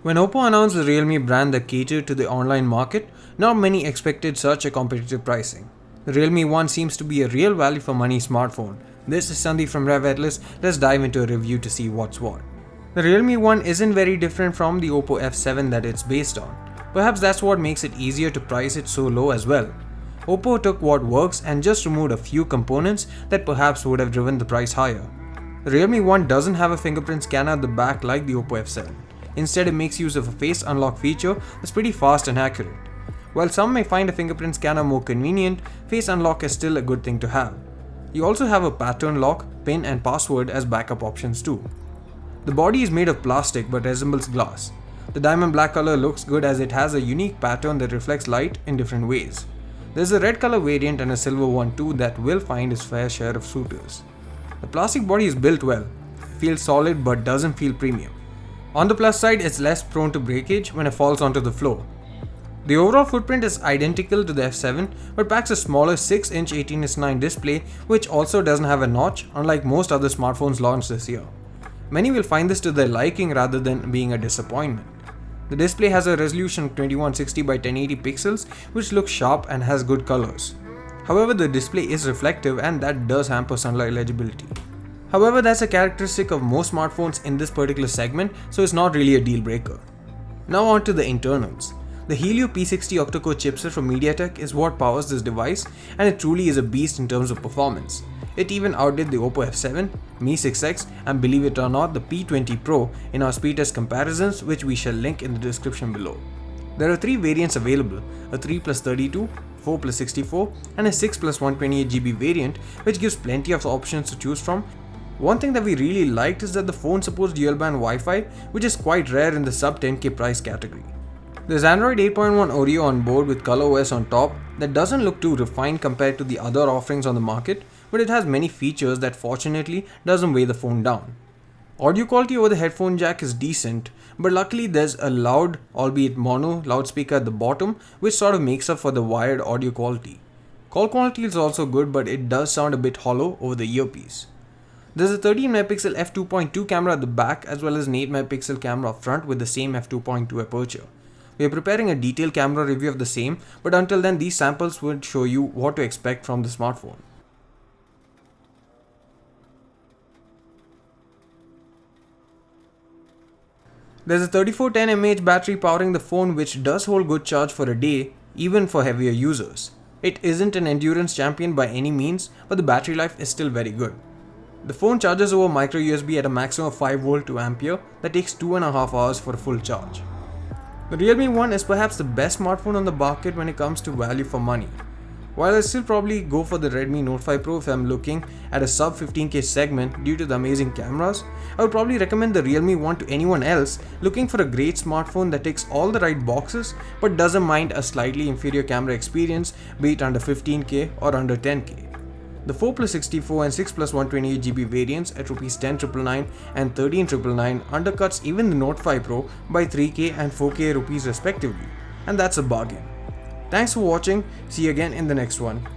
When Oppo announced the Realme brand that catered to the online market, not many expected such a competitive pricing. The Realme One seems to be a real value for money smartphone. This is Sandeep from Rev Atlas. Let's dive into a review to see what's what. The Realme One isn't very different from the Oppo F7 that it's based on. Perhaps that's what makes it easier to price it so low as well. Oppo took what works and just removed a few components that perhaps would have driven the price higher. The Realme One doesn't have a fingerprint scanner at the back like the Oppo F7. Instead, it makes use of a face unlock feature that's pretty fast and accurate. While some may find a fingerprint scanner more convenient, face unlock is still a good thing to have. You also have a pattern lock, PIN and password as backup options too. The body is made of plastic but resembles glass. The diamond black color looks good as it has a unique pattern that reflects light in different ways. There's a red color variant and a silver one too that will find its fair share of suitors. The plastic body is built well, feels solid but doesn't feel premium. On the plus side, it's less prone to breakage when it falls onto the floor. The overall footprint is identical to the F7 but packs a smaller 6-inch 18:9 display which also doesn't have a notch unlike most other smartphones launched this year. Many will find this to their liking rather than being a disappointment. The display has a resolution of 2160 by 1080 pixels which looks sharp and has good colors. However, the display is reflective and that does hamper sunlight legibility. However, that's a characteristic of most smartphones in this particular segment, so it's not really a deal breaker. Now on to the internals. The Helio P60 octa-core chipset from MediaTek is what powers this device and it truly is a beast in terms of performance. It even outdid the Oppo F7, Mi 6X and believe it or not the P20 Pro in our speed test comparisons which we shall link in the description below. There are 3 variants available, a 3+32, 4+64 and a 6+128GB variant which gives plenty of options to choose from. One thing that we really liked is that the phone supports dual band Wi-Fi, which is quite rare in the sub 10k price category. There's Android 8.1 Oreo on board with ColorOS on top that doesn't look too refined compared to the other offerings on the market, but it has many features that fortunately doesn't weigh the phone down. Audio quality over the headphone jack is decent, but luckily there's a loud, albeit mono, loudspeaker at the bottom which sort of makes up for the wired audio quality. Call quality is also good, but it does sound a bit hollow over the earpiece. There's a 13MP f2.2 camera at the back as well as an 8MP camera up front with the same f2.2 aperture. We are preparing a detailed camera review of the same, but until then these samples will show you what to expect from the smartphone. There's a 3410 mAh battery powering the phone which does hold good charge for a day, even for heavier users. It isn't an endurance champion by any means, but the battery life is still very good. The phone charges over micro USB at a maximum of 5V to ampere that takes 2.5 hours for a full charge. The Realme One is perhaps the best smartphone on the market when it comes to value for money. While I'd still probably go for the Redmi Note 5 Pro if I'm looking at a sub 15k segment due to the amazing cameras, I would probably recommend the Realme One to anyone else looking for a great smartphone that ticks all the right boxes but doesn't mind a slightly inferior camera experience, be it under 15k or under 10k. The 4+64 and 6+128GB variants at Rs 10,999 and 13,999 undercuts even the Note 5 Pro by 3k and 4k rupees respectively, and that's a bargain. Thanks for watching, see you again in the next one.